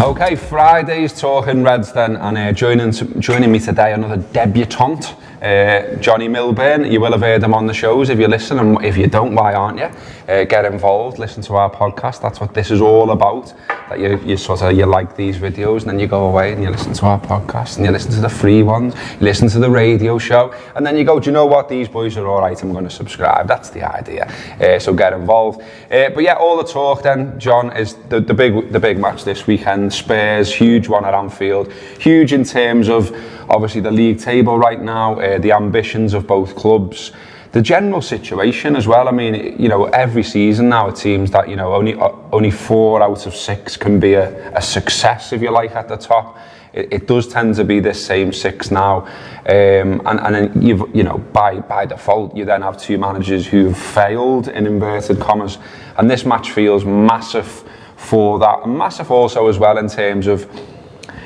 Okay, Friday's Talking Reds then, and joining me today, another debutant, Johnny Milburn. You will have heard him on the shows if you listen, and if you don't, why aren't you? Get involved, listen to our podcast. That's what this is all about. That you like these videos, and then you go away and you listen to our podcast, and you listen to the free ones, you listen to the radio show, and then you go, do you know what? These boys are all right. I'm going to subscribe. That's the idea. So get involved. But yeah, all the talk then, John, is the big match this weekend. Spurs, huge one at Anfield. Huge in terms of obviously the league table right now, the ambitions of both clubs, the general situation as well. I mean, you know, every season now it seems that, you know, only 4 out of 6 can be a success, if you like, at the top. It does tend to be this same 6 now, and then you know, by default you then have 2 managers who've failed in inverted commas, and this match feels massive for that, and massive also as well in terms of,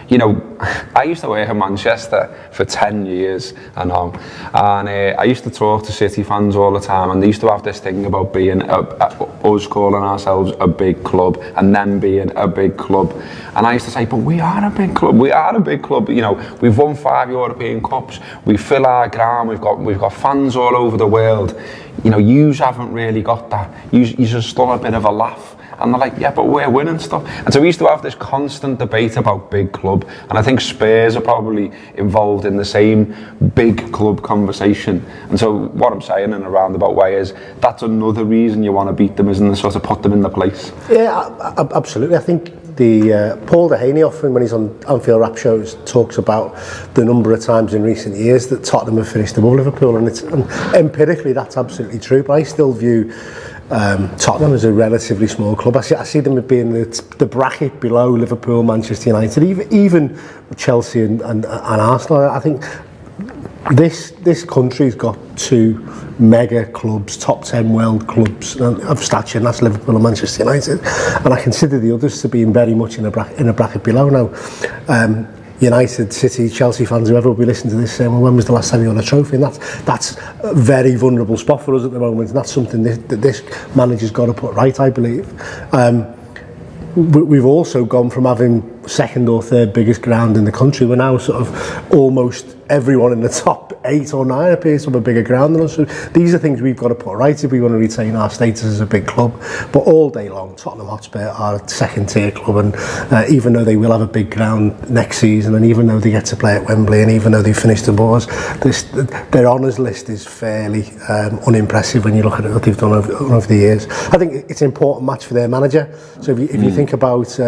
you know, I used to work in Manchester for 10 years, I know, and I used to talk to City fans all the time, and they used to have this thing about being us calling ourselves a big club and them being a big club, and I used to say, but we are a big club, you know, we've won 5 European Cups, we fill our ground, we've got fans all over the world, you know, yous haven't really got that, yous just still a bit of a laugh. And they're like, yeah, but we're winning stuff. And so we used to have this constant debate about big club. And I think Spurs are probably involved in the same big club conversation. And so what I'm saying in a roundabout way is that's another reason you want to beat them, isn't it? Sort of put them in the place. Yeah, absolutely. I think the Paul Dehaney often, when he's on Anfield rap shows, talks about the number of times in recent years that Tottenham have finished above Liverpool. And empirically, that's absolutely true. But I still view Tottenham is a relatively small club. I see them as being the bracket below Liverpool, Manchester United, even Chelsea and Arsenal. I think this country's got 2 mega clubs, top 10 world clubs of stature, and that's Liverpool and Manchester United. And I consider the others to be very much in a bracket below now. United, City, Chelsea fans, whoever will be listening to this saying, well, when was the last time you won a trophy? And that's a very vulnerable spot for us at the moment, and that's something that this manager's got to put right, I believe. We've also gone from having 2nd or 3rd biggest ground in the country. We're now sort of almost everyone in the top 8 or 9 appears to have a bigger ground than us. So these are things we've got to put right if we want to retain our status as a big club. But all day long, Tottenham Hotspur are a 2nd tier club, and even though they will have a big ground next season, and even though they get to play at Wembley, and even though they've finished the boards, their honours list is fairly unimpressive when you look at what they've done over the years. I think it's an important match for their manager. So if you think about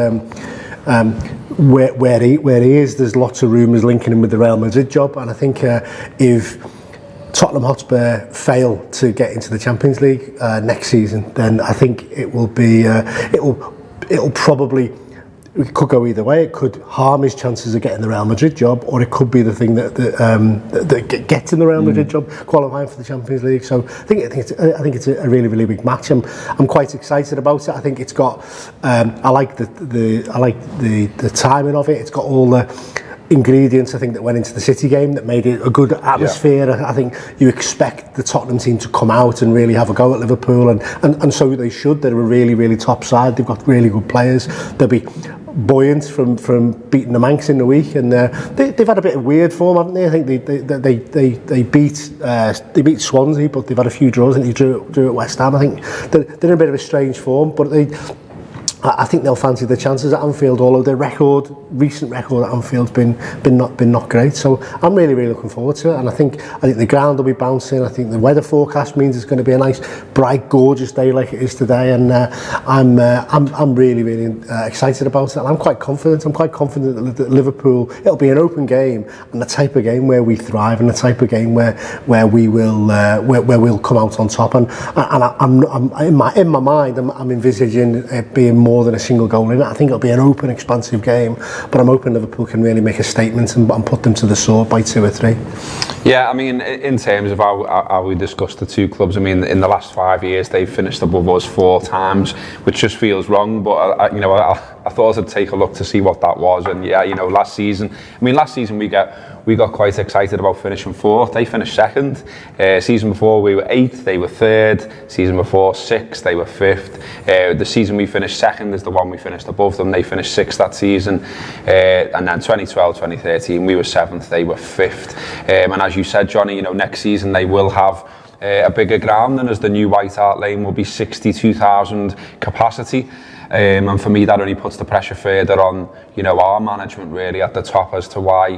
where he is, there's lots of rumours linking him with the Real Madrid job, and I think if Tottenham Hotspur fail to get into the Champions League next season, then I think it will be it'll probably, it could go either way. It could harm his chances of getting the Real Madrid job, or it could be the thing that gets in the Real Madrid job, qualifying for the Champions League. So I think it's a really, really big match. I'm quite excited about it. I think it's got I like the timing of it. It's got all the ingredients, I think, that went into the City game that made it a good atmosphere. Yeah. I think you expect the Tottenham team to come out and really have a go at Liverpool, and so they should. They're a really, really top side. They've got really good players. They'll be buoyant from beating the Manx in the week, and they've had a bit of weird form, haven't they? I think they beat Swansea, but they've had a few draws, and they drew at West Ham. I think they're in a bit of a strange form, but I think they'll fancy the chances at Anfield, although their recent record at Anfield's been not great. So I'm really, really looking forward to it, and I think the ground will be bouncing. I think the weather forecast means it's going to be a nice, bright, gorgeous day like it is today, and I'm really, really excited about it. And I'm quite confident. That Liverpool, it'll be an open game, and the type of game where we thrive, and the type of game where we will where we'll come out on top. And I'm in my mind, I'm envisaging it being more than a single goal in it. I think it'll be an open, expansive game, but I'm hoping Liverpool can really make a statement and put them to the sword by 2 or 3. Yeah, I mean, in terms of how we discussed the 2 clubs, I mean, in the last 5 years they've finished above us 4 times, which just feels wrong. But I thought I'd take a look to see what that was. And yeah, last season we got quite excited about finishing 4th. They finished 2nd. Season before we were 8th, they were 3rd. Season before 6th, they were 5th. The season we finished 2nd is the one we finished above them. They finished 6th that season. And then 2012, 2013, we were 7th, they were 5th. And as you said, Johnny, next season they will have a bigger ground, and as the new White Hart Lane will be 62,000 capacity. And for me, that only puts the pressure further on, our management really at the top as to why,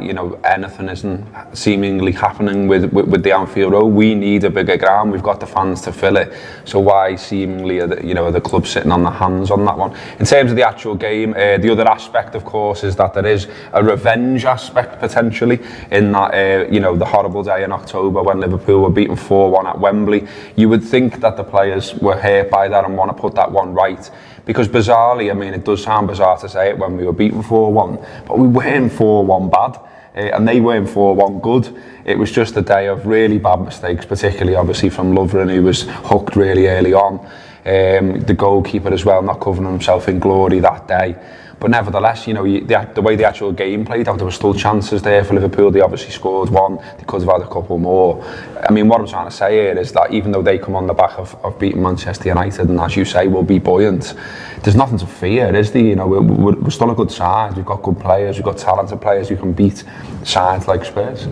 anything isn't seemingly happening with the Anfield Road. We need a bigger ground. We've got the fans to fill it. So why seemingly are the club sitting on the hands on that one? In terms of the actual game, the other aspect, of course, is that there is a revenge aspect potentially in that, the horrible day in October when Liverpool were beaten 4-1 at Wembley. You would think that the players were hurt by that and want to put that one right. Because bizarrely, it does sound bizarre to say it when we were beaten 4-1, but we weren't 4-1 bad, and they weren't 4-1 good. It was just a day of really bad mistakes, particularly obviously from Lovren, who was hooked really early on. The goalkeeper as well, not covering himself in glory that day. But nevertheless, the way the actual game played out, there were still chances there for Liverpool. They obviously scored one. They could have had a couple more. What I'm trying to say here is that even though they come on the back of beating Manchester United, and as you say, will be buoyant, there's nothing to fear, is there? We're still a good side. We've got good players. We've got talented players who can beat sides like Spurs.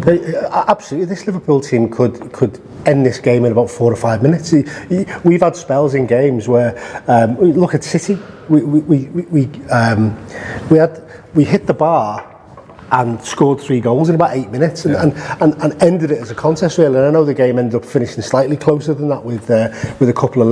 Absolutely, this Liverpool team could end this game in about 4 or 5 minutes. We've had spells in games where look at City. We hit the bar and scored 3 goals in about 8 minutes and ended it as a contest really. And I know the game ended up finishing slightly closer than that with a couple of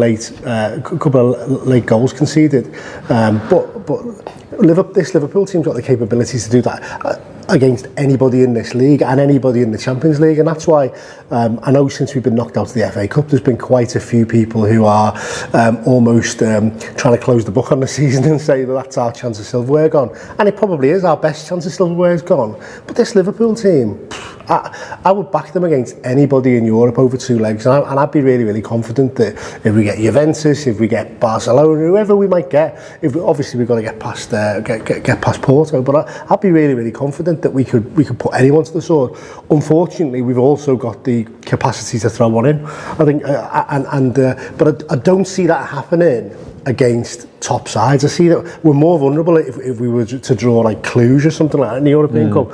late goals conceded. But this Liverpool team's got the capabilities to do that against anybody in this league and anybody in the Champions League, and that's why I know since we've been knocked out of the FA Cup, there's been quite a few people who are almost trying to close the book on the season and say that that's our chance of silverware gone, and it probably is. Our best chance of silverware is gone, but this Liverpool team, I would back them against anybody in Europe over 2 legs, and I'd be really, really confident that if we get Juventus, if we get Barcelona, whoever we might get, obviously we've got to get past Porto, but I'd be really, really confident that we could put anyone to the sword. Unfortunately, we've also got the capacity to throw one in. I think, but I don't see that happening against top sides. I see that we're more vulnerable if we were to draw like Cluj or something like that in the European Cup.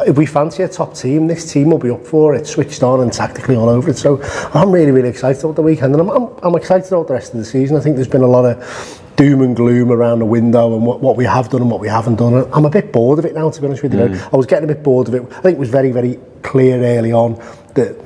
If we fancy a top team, this team will be up for it, switched on and tactically all over it. So I'm really, really excited about the weekend, and I'm excited about the rest of the season. I think there's been a lot of doom and gloom around the window and what we have done and what we haven't done. And I'm a bit bored of it now, to be honest with you. I was getting a bit bored of it. I think it was very, very clear early on that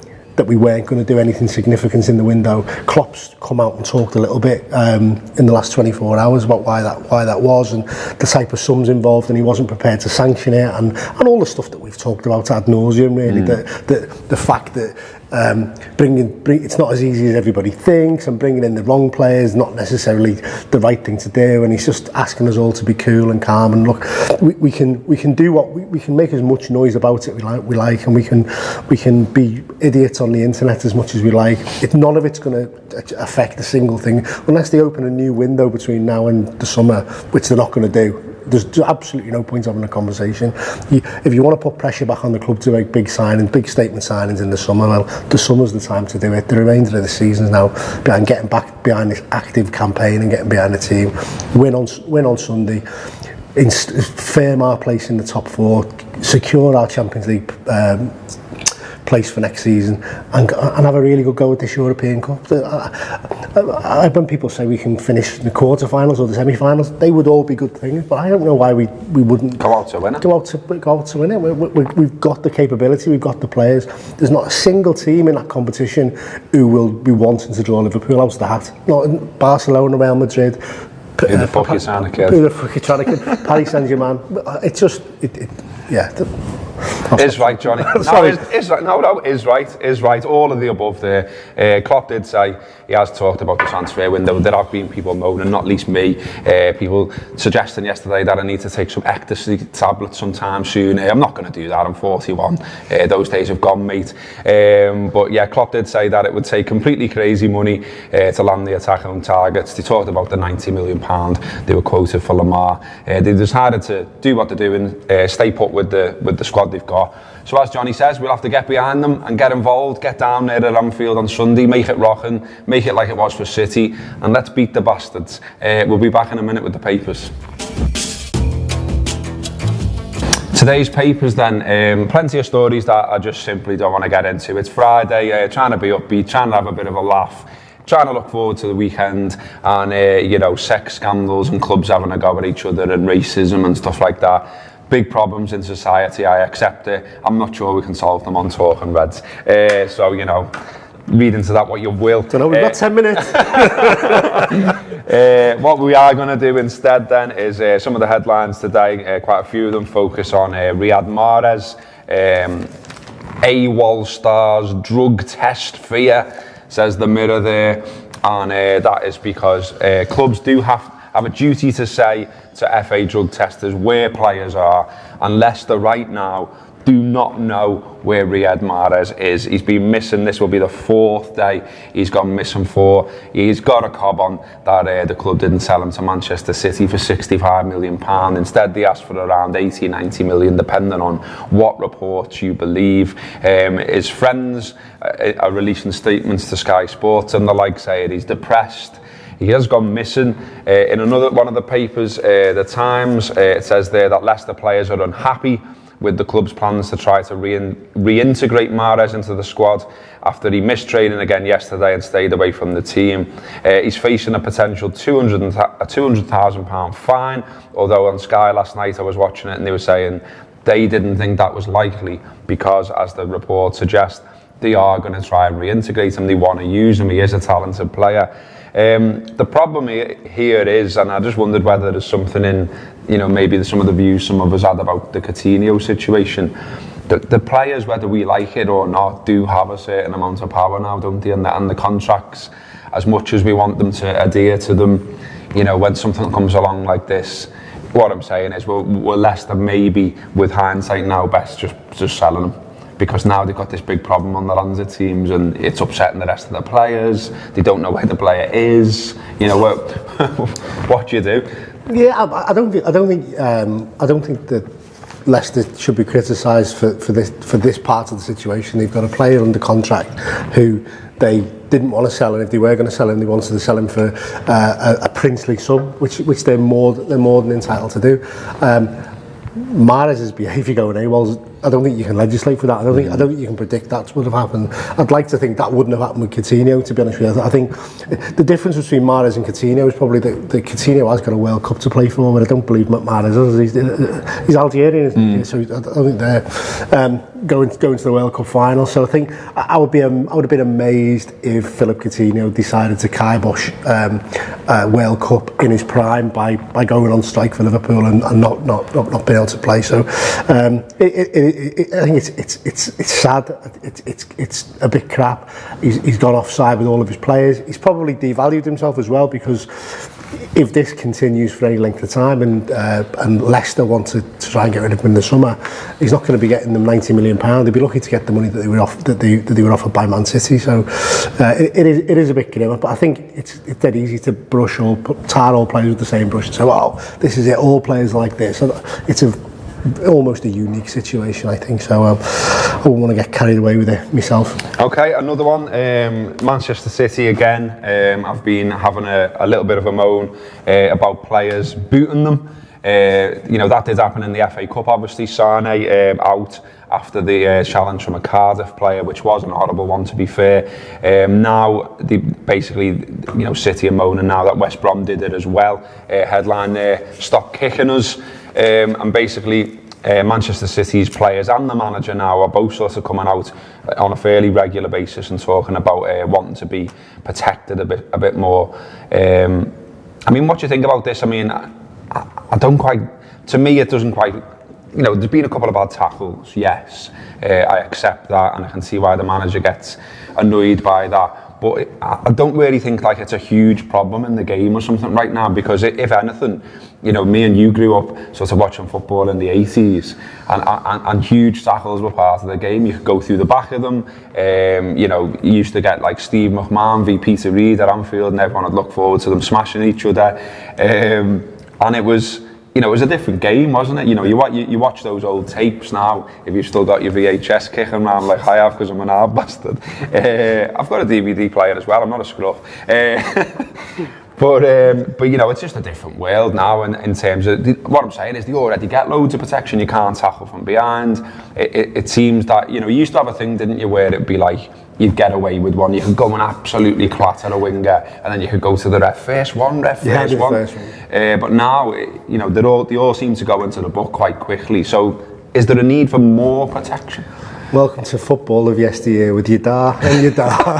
we weren't going to do anything significant in the window. Klopp's come out and talked a little bit in the last 24 hours about why that was, and the type of sums involved, and he wasn't prepared to sanction it, and all the stuff that we've talked about ad nauseum really. The fact that it's not as easy as everybody thinks, and bringing in the wrong players not necessarily the right thing to do, and he's just asking us all to be cool and calm, and look, we can do what we can, make as much noise about it we like, and we can be idiots on the internet as much as we like. None of it's going to affect a single thing unless they open a new window between now and the summer, which they're not going to do. There's absolutely no point having a conversation. If you want to put pressure back on the club to make big statement signings in the summer, well, the summer's the time to do it. The remainder of the season's now getting back behind this active campaign and getting behind the team. Win on Sunday, firm our place in the top 4, secure our Champions League place for next season, and have a really good go at this European Cup. When people say we can finish the quarterfinals or the semi-finals, they would all be good things, but I don't know why we wouldn't go out to win it. Go out to win it. We've got the capability, we've got the players. There's not a single team in that competition who will be wanting to draw Liverpool out of the hat. Not Barcelona, Real Madrid. Who the fuck is trying to kid? Paris Saint-Germain. It's just, yeah. Is right, Johnny. Sorry. Is right. No, is right. All of the above there. Klopp did say he has talked about the transfer window. There have been people moaning, not least me, people suggesting yesterday that I need to take some ecstasy tablets sometime soon. I'm not going to do that. I'm 41. Those days have gone, mate. But yeah, Klopp did say that it would take completely crazy money to land the attack on targets. They talked about the £90 million they were quoted for Lamar. They decided to do what they're doing, stay put with the squad they've got. So as Johnny says, we'll have to get behind them and get involved, get down there at Anfield on Sunday, make it rocking, make it like it was for City, and let's beat the bastards. We'll be back in a minute with the papers. Today's papers then, plenty of stories that I just simply don't want to get into. It's Friday, trying to be upbeat, trying to have a bit of a laugh, trying to look forward to the weekend, and sex scandals and clubs having a go at each other and racism and stuff like that. Big problems in society, I accept it. I'm not sure we can solve them on Talking Reds. Read into that what you will. Don't know, we've got 10 minutes. What we are going to do instead then is some of the headlines today, quite a few of them focus on Riyad Mahrez, AWOL stars, drug test fear, says the Mirror there, and that is because clubs do have a duty to say to FA drug testers where players are, and Leicester right now do not know where Riyad Mahrez is. He's been missing. This will be the 4th day he's gone missing for. He's got a cob on that the club didn't sell him to Manchester City for £65 million. Instead, they asked for around 80, 90 million, depending on what reports you believe. His friends are releasing statements to Sky Sports and the like, saying he's depressed. He has gone missing. In another one of the papers, The Times, it says there that Leicester players are unhappy with the club's plans to try to reintegrate Mahrez into the squad after he missed training again yesterday and stayed away from the team. He's facing a potential £200,000 fine, although on Sky last night I was watching it and they were saying they didn't think that was likely because, as the report suggests, they are going to try and reintegrate him. They want to use him. He is a talented player. The problem here is, and I just wondered whether there's something in, maybe some of the views some of us had about the Coutinho situation. The players, whether we like it or not, do have a certain amount of power now, don't they? And the contracts, as much as we want them to adhere to them, when something comes along like this, what I'm saying is we're Leicester maybe, with hindsight now, best just selling them. Because now they've got this big problem on the hands of teams, and it's upsetting the rest of the players. They don't know where the player is. What do you do? Yeah, I don't think that Leicester should be criticised for this part of the situation. They've got a player under contract who they didn't want to sell, and if they were going to sell him, they wanted to sell him for a princely sum, which they're more than entitled to do. Mahrez's behaviour going AWOL, I don't think you can legislate for that. I don't think you can predict that's what would have happened. I'd like to think that wouldn't have happened with Coutinho, to be honest with you. I think the difference between Mahrez and Coutinho is probably that Coutinho has got a World Cup to play for, but I don't believe Mahrez does. He's Algerian, isn't he? So I don't think they're going to the World Cup final. So I think I would have been amazed if Philip Coutinho decided to kibosh World Cup in his prime by going on strike for Liverpool and not being able to play. So I think it's sad. It's a bit crap. He's gone offside with all of his players. He's probably devalued himself as well, because if this continues for any length of time and Leicester want to try and get rid of him in the summer, he's not going to be getting them £90 million. They'd be lucky to get the money that they were offered by Man City. So it is a bit grim, but I think it's dead easy to tar all players with the same brush and say, well, this is it, all players like this. So it's almost a unique situation, I think. So I wouldn't want to get carried away with it myself. Okay, another one, Manchester City again. I've been having a little bit of a moan about players booting them. That did happen in the FA Cup, obviously. Sane out after the challenge from a Cardiff player, which was an horrible one, to be fair. Now, City are moaning now that West Brom did it as well. Headline there, stop kicking us. And basically, Manchester City's players and the manager now are both sort of coming out on a fairly regular basis and talking about wanting to be protected a bit more. What do you think about this? I don't quite. To me, it doesn't quite you know, there's been a couple of bad tackles, yes. I accept that, and I can see why the manager gets annoyed by that. But I don't really think like it's a huge problem in the game or something right now, because if anything, you know, me and you grew up sort of watching football in the 80s, and huge tackles were part of the game. You could go through the back of them. You know, you used to get like Steve McMahon v Peter Reid at Anfield, and everyone would look forward to them smashing each other. And it was, you know, it was a different game, wasn't it? You know, you watch those old tapes now, if you've still got your VHS kicking around like I have, because I'm an hard bastard. I've got a DVD player as well, I'm not a scruff. But you know, it's just a different world now in terms of, what I'm saying is they already get loads of protection, you can't tackle from behind. It seems that, you know, you used to have a thing, didn't you, where it'd be like, you'd get away with one, you could go and absolutely clatter a winger, and then you could go to the ref, first one. But now, you know, they all seem to go into the book quite quickly. So, is there a need for more protection? Welcome to football of yesteryear with your da and your da.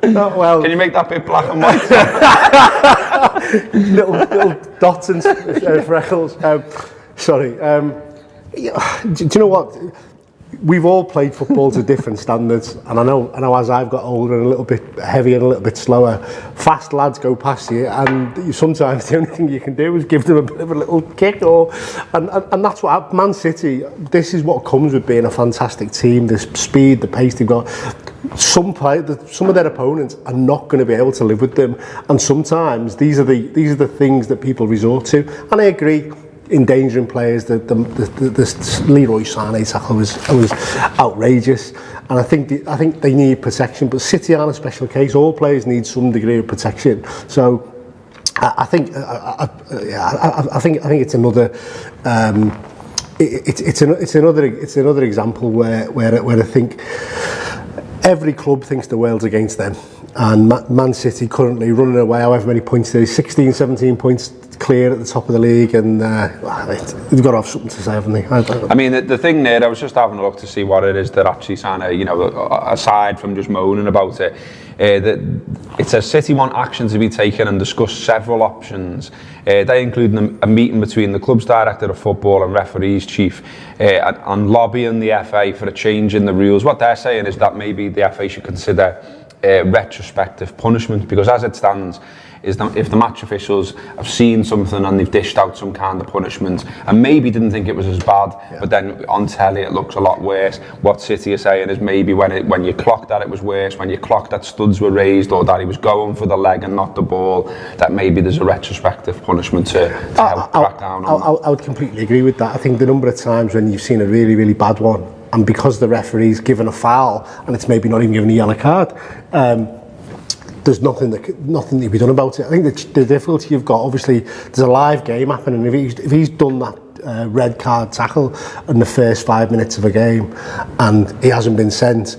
Not well. Can you make that bit black and white? little dots and freckles. Sorry. Do you know what? We've all played football to different standards, and I know as I've got older and a little bit heavier and a little bit slower, fast lads go past you, and sometimes the only thing you can do is give them a bit of a little kick, and that's what Man City. This is what comes with being a fantastic team: the speed, the pace they've got. Some of their opponents are not going to be able to live with them, and sometimes these are the things that people resort to. And I agree. Endangering players, the Leroy Sané tackle was outrageous, and I think they need protection. But City aren't a special case. All players need some degree of protection. So I think it's another. It's another example where I think every club thinks the world's against them, and Man City currently running away however many points there, 16, 17 points clear at the top of the league, and they've got to have something to say, haven't they? I mean, the thing there, I was just having a look to see what it is that actually kind of, you know, aside from just moaning about it, that it says City want action to be taken and discuss several options. They include a meeting between the club's director of football and referees chief, and lobbying the FA for a change in the rules. What they're saying is that maybe the FA should consider retrospective punishment, because as it stands, is that if the match officials have seen something and they've dished out some kind of punishment and maybe didn't think it was as bad, but then on telly it looks a lot worse, what City are saying is maybe when you clocked that it was worse, when you clocked that studs were raised or that he was going for the leg and not the ball, that maybe there's a retrospective punishment to help crack down on that. I would completely agree with that. I think the number of times when you've seen a really, really bad one, and because the referee's given a foul and it's maybe not even given a yellow card, there's nothing that can be done about it. I think the difficulty you've got, obviously, there's a live game happening. If he's done that red card tackle in the first 5 minutes of a game and he hasn't been sent,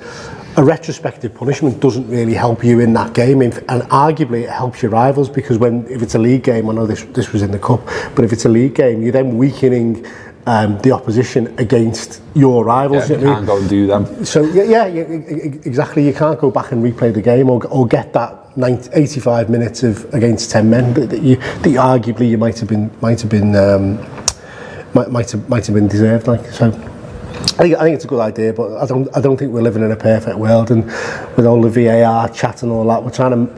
a retrospective punishment doesn't really help you in that game, and arguably it helps your rivals, because if it's a league game, I know this was in the cup, but if it's a league game, you're then weakening the opposition against your rivals. Yeah, you can't go and do them. So yeah, exactly. You can't go back and replay the game or get that 85 minutes of against 10 men that you arguably you might have been deserved. Like, so I think it's a good idea, but I don't think we're living in a perfect world, and with all the VAR chat and all that, we're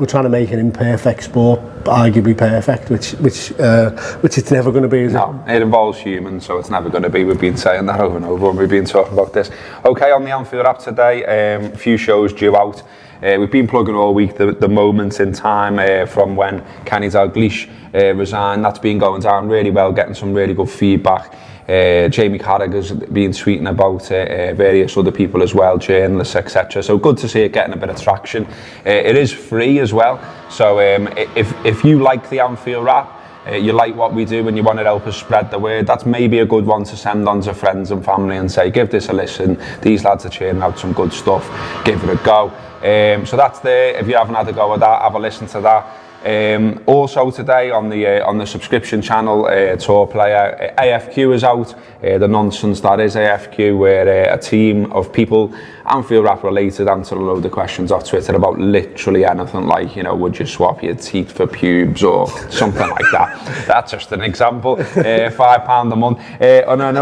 trying to make an imperfect sport arguably perfect, which it's never going to be, is no, it involves humans, so it's never going to be. We've been saying that over and over when we've been talking about this. Okay, on the Anfield app today, a few shows due out. We've been plugging all week the moments in time from when Kenny Dalglish resigned. That's been going down really well, getting some really good feedback. Jamie Carragher's been tweeting about it, various other people as well, journalists, etc. So good to see it getting a bit of traction. It is free as well, so if you like the Anfield app, you like what we do and you want to help us spread the word, that's maybe a good one to send on to friends and family and say, give this a listen, these lads are churning out some good stuff, give it a go. So that's there. If you haven't had a go at that, have a listen to that. Also today on the subscription channel, Tour Player, AFQ is out. The nonsense that is AFQ, where a team of people, Anfield Wrap related, answer a load of questions off Twitter about literally anything, like, you know, would you swap your teeth for pubes or something like that. That's just an example. £5 a month. And then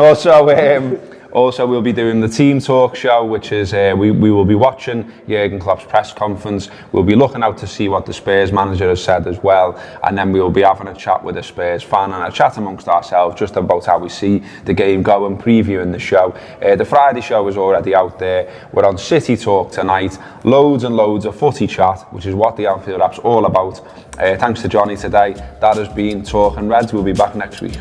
also, we'll be doing the Team Talk show, which is we will be watching Jurgen Klopp's press conference. We'll be looking out to see what the Spurs manager has said as well, and then we'll be having a chat with a Spurs fan and a chat amongst ourselves just about how we see the game go and previewing the show. The Friday show is already out there. We're on City Talk tonight. Loads and loads of footy chat, which is what the Anfield Wrap's all about. Thanks to Johnny today. That has been Talking Reds. We'll be back next week.